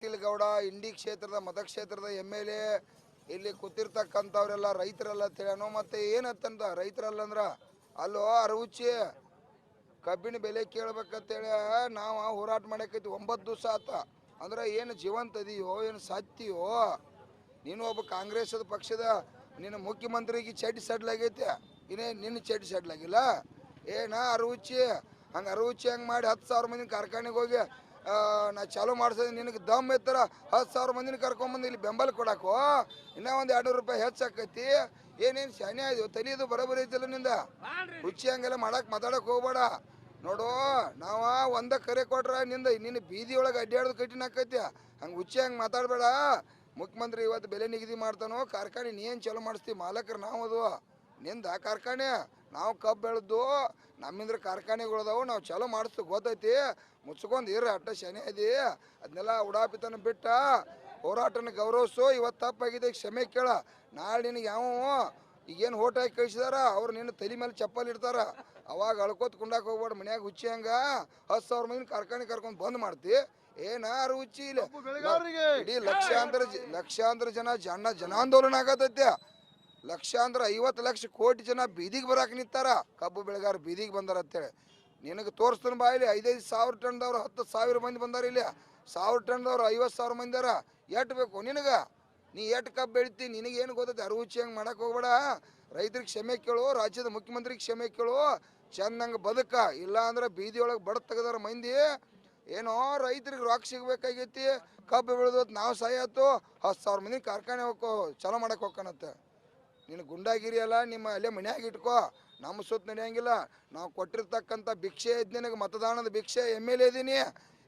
ನಿಖಿಲ್ ಗೌಡ ಇಂಡಿ ಕ್ಷೇತ್ರದ ಮತಕ್ಷೇತ್ರದ MLA ಇಲ್ಲಿ ಕೂತಿರ್ತಕ್ಕಂಥವ್ರೆಲ್ಲ ರೈತರೆಲ್ಲ ತಿಳಿಯನೋ ಮತ್ತೆ ಏನಂತಂದ ರೈತರಲ್ಲ ಅಂದ್ರ ಅಲ್ಲೋ ಅರವುಚಿ ಕಬ್ಬಿನ ಬೆಲೆ ಕೇಳಬೇಕಂತೇಳಿ ನಾವು ಹೋರಾಟ ಮಾಡಕೈತಿ 9 ದಿವಸ ಆತ ಅಂದ್ರೆ ಏನು ಜೀವಂತ ಇದೆಯೋ ಏನು ಸತ್ಯೋ ನೀನು ಒಬ್ಬ ಕಾಂಗ್ರೆಸ್ ಪಕ್ಷದ ನಿನ್ನ ಮುಖ್ಯಮಂತ್ರಿಗೆ ಚಡ್ಡಿ ಸಡ್ಲಾಗೈತೆ ಇನ್ನೇ ನಿನ್ನ ಚಡ್ಡಿ ಸಡ್ಲಾಗಿಲ್ಲ ಏನ ಅರವುಚಿ ಹಂಗೆ ಅರವುಚಿ ಹಂಗೆ ಮಾಡಿ 10,000 ಮಂದಿ ಕಾರ್ಖಾನೆಗೆ ಹೋಗಿ ನಾ ಚಾಲು ಮಾಡಿಸೋದು ನಿನಗೆ ದಮ್ ಎತ್ತರ 10,000 ಮಂದಿನ ಕರ್ಕೊಂಬಂದು ಇಲ್ಲಿ ಬೆಂಬಲ ಕೊಡಾಕೋ ಇನ್ನೂ ಒಂದು 200 ರೂಪಾಯಿ ಹೆಚ್ಚಾಕೈತಿ ಏನೇನು ಶಾನೆ ಆಯ್ತು ತಲೆಯದು ಬರೋಬರಿ ಐತಿಲ್ಲ ನಿಂದ ರುಚಿ ಹಂಗೆಲ್ಲ ಮಾಡಕ್ಕೆ ಮಾತಾಡಕ್ಕೆ ಹೋಗ್ಬೇಡ ನೋಡು ನಾವು ಒಂದ ಕರೆ ಕೊಟ್ರ ನಿನ್ನ ಬೀದಿ ಒಳಗೆ ಅಡ್ಡಾಡೋದು ಕಠಿಣ ಆಕೈತಿ ಹಂಗೆ ಹುಚ್ಚಿ ಹಂಗೆ ಮಾತಾಡಬೇಡ ಮುಖ್ಯಮಂತ್ರಿ ಇವತ್ತು ಬೆಲೆ ನಿಗದಿ ಮಾಡ್ತಾನೋ ಕಾರ್ಖಾನೆ ನೀ ಏನು ಚಾಲು ಮಾಡಿಸ್ತೀವಿ ಮಾಲಕರು ನಾವು ಅದು ನಿಂದ ಕಾರ್ಖಾನೆ ನಾವು ಕಬ್ಬು ಬೆಳೆದು ನಮ್ಮಿಂದ್ರ ಕಾರ್ಖಾನೆಗಳದಾವು ನಾವು ಚಾಲು ಮಾಡಿಸ್ತು ಗೊತ್ತೈತಿ ಮುಚ್ಕೊಂಡು ಇರ್ರಿ ಅಟ್ಟ ಶನಿ ಐತಿ ಅದನ್ನೆಲ್ಲ ಉಡಾಪಿತನ ಬಿಟ್ಟ ಹೋರಾಟನ ಗೌರವಿಸು ಇವತ್ತು ತಪ್ಪಾಗಿದೆ ಕ್ಷಮೆ ಕೇಳ ನಾಳೆ ನಿನಗೆ ಯಾವ ಈಗೇನು ಓಟ್ ಹಾಕಿ ಕಳಿಸಿದಾರ ಅವ್ರು ನಿನ್ನ ತಲೆ ಮೇಲೆ ಚಪ್ಪಲ್ ಇಡ್ತಾರ ಅವಾಗ ಅಳ್ಕೋತ್ ಕುಂಡಾಕ್ ಹೋಗ್ಬೇಡ ಮನ್ಯಾಗ ಹುಚ್ಚಿ ಹಂಗ 10,000 ಮಂದಿ ಕಾರ್ಖಾನೆ ಕರ್ಕೊಂಡು ಬಂದ್ ಮಾಡ್ತಿ ಏನಾರು ಹುಚ್ಚಿ ಇಲ್ಲ ಇಡೀ ಲಕ್ಷಾಂತರ ಜನ ಜನಾಂದೋಲನ ಆಗತೈತೆ ಲಕ್ಷಾಂತರ 50 ಲಕ್ಷ ಕೋಟಿ ಜನ ಬೀದಿಗೆ ಬರಾಕ್ ನಿಂತಾರ ಕಬ್ಬು ಬೆಳೆಗಾರ ಬೀದಿಗೆ ಬಂದಾರ ಅಂತೇಳಿ ನಿನಗೆ ತೋರಿಸ್ತಾನ ಬಾ ಇಲ್ಲಿ 5,000 ಟನ್ದವ್ರು 10,000 ಮಂದಿ ಬಂದಾರ ಇಲ್ಲಿ 1,000 ಟನ್ದವ್ರು 50,000 ಮಂದಿದಾರ ಎಟ್ ಬೇಕು ನಿನಗೆ ನೀ ಎಟ್ ಕಬ್ಬು ಬೆಳಿತಿ ನಿನಗೇನು ಗೊತ್ತೈತಿ ಅರುಚಿ ಹಂಗೆ ಮಾಡಕ್ಕೆ ಹೋಗ್ಬೇಡ ರೈತರಿಗೆ ಕ್ಷಮೆ ಕೇಳು ರಾಜ್ಯದ ಮುಖ್ಯಮಂತ್ರಿಗೆ ಕ್ಷಮೆ ಕೇಳು ಚೆಂದಂಗೆ ಬದುಕ ಇಲ್ಲ ಅಂದ್ರೆ ಬೀದಿ ಒಳಗೆ ಬಡ ತೆಗದಾರ ಮಂದಿ ಏನೋ ರೈತರಿಗೆ ರೊಕ್ಕ ಸಿಗ್ಬೇಕಾಗೈತಿ ಕಬ್ಬು ಬೆಳೆದು ನಾವು ಸಾಯತ್ತು 10,000 ಮಂದಿ ಕಾರ್ಖಾನೆ ಹೋಗೋ ಚಲೋ ಮಾಡಕ್ಕೆ ಹೋಗ್ಕನತ್ತೆ ನೀನು ಗುಂಡಾಗಿರಿ ಅಲ್ಲ ನಿಮ್ಮ ಅಲ್ಲೇ ಮನ್ಯಾಗ ಇಟ್ಕೋ ನಮ್ಮ ಸುತ್ತ ನಡೆಯಂಗಿಲ್ಲ ನಾವು ಕೊಟ್ಟಿರ್ತಕ್ಕಂಥ ಭಿಕ್ಷೆ ಇದ್ದು ನಿನಗೆ ಮತದಾನದ ಭಿಕ್ಷೆ MLA ಇದೀನಿ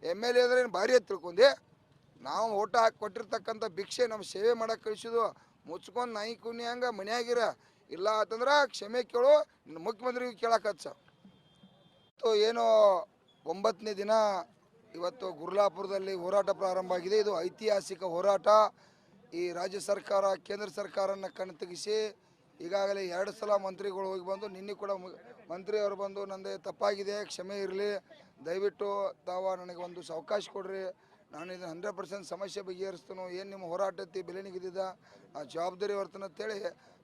MLA ಅಂದ್ರೆ ಭಾರಿ ಅಂತ ತಿಳ್ಕೊಂಡೆ ನಾವು ಓಟ ಹಾಕಿ ಕೊಟ್ಟಿರ್ತಕ್ಕಂಥ ಭಿಕ್ಷೆ ನಮ್ಮ ಸೇವೆ ಮಾಡಕ್ಕೆ ಕಳಿಸಿದ್ವು ಮುಚ್ಕೊಂಡು ನಾಯಿ ಕುನಿ ಹಂಗೆ ಮನ್ಯಾಗಿರ ಇಲ್ಲ ಅಂತಂದ್ರೆ ಕ್ಷಮೆ ಕೇಳು ನಿನ್ನ ಮುಖ್ಯಮಂತ್ರಿಗೆ ಕೇಳಕ್ಕಚ್ಚ ಏನೋ 9ನೇ ದಿನ ಇವತ್ತು ಗುರ್ಲಾಪುರದಲ್ಲಿ ಹೋರಾಟ ಪ್ರಾರಂಭ ಆಗಿದೆ ಇದು ಐತಿಹಾಸಿಕ ಹೋರಾಟ ಈ ರಾಜ್ಯ ಸರ್ಕಾರ ಕೇಂದ್ರ ಸರ್ಕಾರನ ಕಣ್ತಗಿಸಿ ಈಗಾಗಲೇ 2 ಸಲ ಮಂತ್ರಿಗಳು ಹೋಗಿ ಬಂದು ನಿನ್ನೆ ಕೂಡ ಮಂತ್ರಿಯವರು ಬಂದು ನಂದೇ ತಪ್ಪಾಗಿದೆ ಕ್ಷಮೆ ಇರಲಿ ದಯವಿಟ್ಟು ತಾವು ನನಗೆ ಒಂದು ಅವಕಾಶ ಕೊಡ್ರಿ ನಾನು ಇದನ್ನು 100% ಸಮಸ್ಯೆ ಬಗೆಹರಿಸ್ತಾನು ಏನು ನಿಮ್ಮ ಹೋರಾಟ ಐತಿ ಬೆಲೆ ನಿಗದಿದ ಜವಾಬ್ದಾರಿ ವರ್ತನೆ ಅಂತೇಳಿ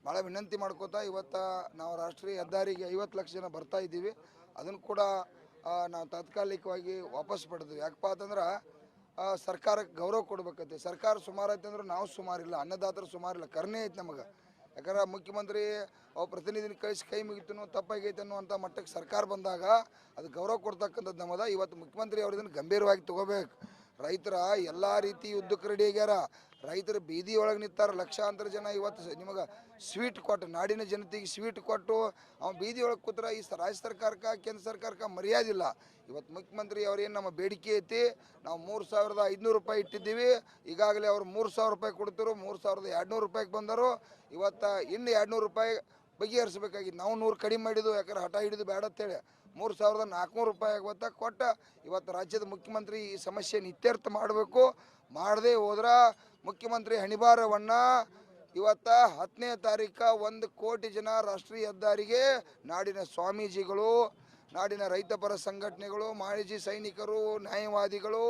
ಭಾಳ ವಿನಂತಿ ಮಾಡ್ಕೋತಾ ಇವತ್ತು ನಾವು ರಾಷ್ಟ್ರೀಯ ಹೆದ್ದಾರಿಗೆ 50 ಲಕ್ಷ ಜನ ಬರ್ತಾ ಇದ್ದೀವಿ ಅದನ್ನು ಕೂಡ ನಾವು ತಾತ್ಕಾಲಿಕವಾಗಿ ವಾಪಸ್ ಪಡೆದ್ವಿ ಯಾಕಪ್ಪ ಅಂತಂದ್ರೆ ಸರ್ಕಾರಕ್ಕೆ ಗೌರವ ಕೊಡ್ಬೇಕೈತಿ ಸರ್ಕಾರ ಸುಮಾರು ಐತೆ ಅಂದ್ರೆ ನಾವು ಸುಮಾರಿಲ್ಲ ಅನ್ನದಾತರು ಸುಮಾರಿಲ್ಲ ಕರ್ನೆ ಐತೆ ನಮಗೆ ಯಾಕಂದ್ರೆ ಮುಖ್ಯಮಂತ್ರಿ ಅವ್ರು ಪ್ರತಿನಿಧಿನ ಕಳಿಸಿ ಕೈ ಮುಗಿತನು ತಪ್ಪಾಗೈತೆ ಅನ್ನುವಂಥ ಮಟ್ಟಕ್ಕೆ ಸರ್ಕಾರ ಬಂದಾಗ ಅದು ಗೌರವ ಕೊಡ್ತಕ್ಕಂಥದ್ದು ನಮ್ಮದ ಇವತ್ತು ಮುಖ್ಯಮಂತ್ರಿ ಅವ್ರು ಇದನ್ನು ಗಂಭೀರವಾಗಿ ತೊಗೋಬೇಕು ರೈತರ ಎಲ್ಲ ರೀತಿ ಯುದ್ಧಕ್ಕೆ ರೆಡಿ ಆಗ್ಯಾರ ರೈತರು ಬೀದಿ ಒಳಗೆ ನಿಂತಾರ ಲಕ್ಷಾಂತರ ಜನ ಇವತ್ತು ನಿಮಗೆ ಸ್ವೀಟ್ ಕೊಟ್ಟು ನಾಡಿನ ಜನತೆಗೆ ಸ್ವೀಟ್ ಕೊಟ್ಟು ಅವ್ನು ಬೀದಿ ಒಳಗೆ ಕೂತ್ರೆ ಈ ರಾಜ್ಯ ಸರ್ಕಾರಕ್ಕೆ ಕೇಂದ್ರ ಸರ್ಕಾರಕ್ಕೆ ಮರ್ಯಾದಿಲ್ಲ ಇವತ್ತು ಮುಖ್ಯಮಂತ್ರಿ ಅವ್ರೇನು ನಮ್ಮ ಬೇಡಿಕೆ ಐತಿ ನಾವು 3,500 ರೂಪಾಯಿ ಇಟ್ಟಿದ್ದೀವಿ ಈಗಾಗಲೇ ಅವ್ರು 3,000 ರೂಪಾಯಿ ಕೊಡ್ತಿರು 3,200 ರೂಪಾಯಿಗೆ ಬಂದರು ಇವತ್ತು ಇನ್ನು 200 ರೂಪಾಯಿ ಬಗೆಹರಿಸಬೇಕಾಗಿತ್ತು ನಾವು 100 ಕಡಿಮೆ ಮಾಡಿದ್ದು ಯಾಕಂದ್ರೆ ಹಠ ಹಿಡಿದು ಬೇಡ ಅಂತೇಳಿ 3,400 ರೂಪಾಯಿ ಆಗುತ್ತ ಕೊಟ್ಟ ಇವತ್ತು ರಾಜ್ಯದ ಮುಖ್ಯಮಂತ್ರಿ ಈ ಸಮಸ್ಯೆನ ಇತ್ಯರ್ಥ ಮಾಡಬೇಕು ಮಾಡದೆ ಹೋದ್ರೆ ಮುಖ್ಯಮಂತ್ರಿ ಹಣಿಬಾರವನ್ನು ಇವತ್ತು 10ನೇ ತಾರೀಕು 1 ಕೋಟಿ ಜನ ರಾಷ್ಟ್ರೀಯ ಹೆದ್ದಾರಿಗೆ ನಾಡಿನ ಸ್ವಾಮೀಜಿಗಳು ನಾಡಿನ ರೈತಪರ ಸಂಘಟನೆಗಳು ಮಾಜಿ ಸೈನಿಕರು ನ್ಯಾಯವಾದಿಗಳು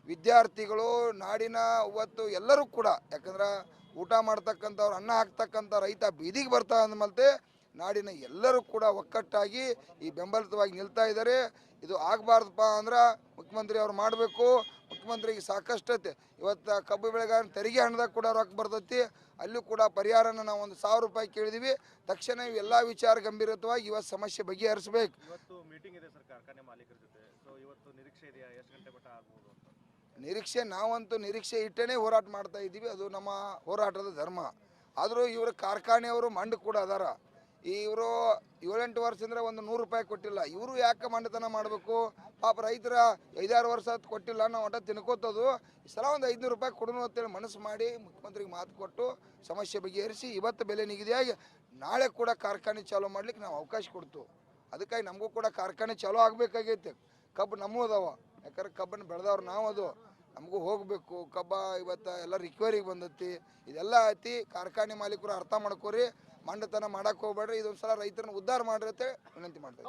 ವಿದ್ಯಾರ್ಥಿಗಳು ನಾಡಿನ ಇವತ್ತು ಎಲ್ಲರೂ ಕೂಡ ಯಾಕಂದ್ರೆ ಊಟ ಮಾಡ್ತಕ್ಕಂಥವ್ರು ಅನ್ನ ಹಾಕ್ತಕ್ಕಂಥ ರೈತ ಬೀದಿಗೆ ಬರ್ತಾ ಅಂದಮಲ್ತೆ ನಾಡಿನ ಎಲ್ಲರೂ ಕೂಡ ಒಕ್ಕಟ್ಟಾಗಿ ಈ ಬೆಂಬಲಿತವಾಗಿ ನಿಲ್ತಾ ಇದ್ದಾರೆ ಇದು ಆಗಬಾರ್ದಪ್ಪ ಅಂದ್ರೆ ಮುಖ್ಯಮಂತ್ರಿ ಅವ್ರು ಮಾಡಬೇಕು ಮುಖ್ಯಮಂತ್ರಿಗೆ ಸಾಕಷ್ಟು ಐತೆ ಇವತ್ತು ಕಬ್ಬು ಬೆಳೆಗಾರನ ತೆರಿಗೆ ಹಣದಾಗ ಕೂಡ ರೊಕ್ಕ ಬರ್ತೈತಿ ಅಲ್ಲೂ ಕೂಡ ಪರಿಹಾರನ ನಾವು ಒಂದು 1,000 ರೂಪಾಯಿ ಕೇಳಿದೀವಿ ತಕ್ಷಣ ಇವೆಲ್ಲ ವಿಚಾರ ಗಂಭೀರವಾಗಿ ಇವತ್ತು ಸಮಸ್ಯೆ ಬಗೆಹರಿಸಬೇಕು ಇವತ್ತು ಮೀಟಿಂಗ್ ಇದೆ ಸರ್ ಕಾರ್ಖಾನೆ ಮಾಲೀಕರ ಜೊತೆ ಸೊ ಇವತ್ತು ನಿರೀಕ್ಷೆ ಇದೆಯಾ ಎಷ್ಟು ಗಂಟೆ ಮಟ್ಟ ಆಗ್ಬೋದು ನಿರೀಕ್ಷೆ ನಾವಂತೂ ನಿರೀಕ್ಷೆ ಇಟ್ಟೇ ಹೋರಾಟ ಮಾಡ್ತಾ ಇದ್ದೀವಿ ಅದು ನಮ್ಮ ಹೋರಾಟದ ಧರ್ಮ ಆದರೂ ಇವರು ಕಾರ್ಖಾನೆಯವರು ಮಂಡು ಕೂಡ ಅದಾರ ಇವರು 7-8 ವರ್ಷದಿಂದ ಒಂದು 100 ರೂಪಾಯಿ ಕೊಟ್ಟಿಲ್ಲ ಇವರು ಯಾಕೆ ಮಂಡತನ ಮಾಡಬೇಕು ಪಾಪ ರೈತರ 5-6 ವರ್ಷ ಕೊಟ್ಟಿಲ್ಲ ನಾವು ಒಟ್ಟ ತಿನ್ಕೋತದು ಈ ಸಲ ಒಂದು 500 ರೂಪಾಯಿ ಕೊಡೋಣ ಅಂತೇಳಿ ಮನಸ್ಸು ಮಾಡಿ ಮುಖ್ಯಮಂತ್ರಿಗೆ ಮಾತು ಕೊಟ್ಟು ಸಮಸ್ಯೆ ಬಗೆಹರಿಸಿ ಇವತ್ತು ಬೆಲೆ ನಿಗದಿಯಾಗಿ ನಾಳೆ ಕೂಡ ಕಾರ್ಖಾನೆ ಚಾಲೂ ಮಾಡ್ಲಿಕ್ಕೆ ನಾವು ಅವಕಾಶ ಕೊಡ್ತು ಅದಕ್ಕಾಗಿ ನಮಗೂ ಕೂಡ ಕಾರ್ಖಾನೆ ಚಾಲೂ ಆಗಬೇಕಾಗೈತೆ ಕಬ್ಬು ನಮ್ಮೂ ಅದಾವ ಯಾಕಂದ್ರೆ ಕಬ್ಬನ್ನು ಬೆಳೆದವ್ರು ನಾವು ಅದು ನಮಗೂ ಹೋಗಬೇಕು ಕಬ್ಬ ಇವತ್ತು ಎಲ್ಲ ರಿಕವರಿಗೆ ಬಂದೈತಿ ಇದೆಲ್ಲ ಐತಿ ಕಾರ್ಖಾನೆ ಮಾಲೀಕರು ಅರ್ಥ ಮಾಡ್ಕೋರಿ ಮಂಡತನ ಮಾಡಕ್ಕೆ ಹೋಗ್ಬೇಡ್ರಿ ಇದೊಂದು ಸಲ ರೈತರನ್ನ ಉದ್ಧಾರ ಮಾಡ್ರಿ ಅಂತ ವಿನಂತಿ ಮಾಡ್ತಾರೆ.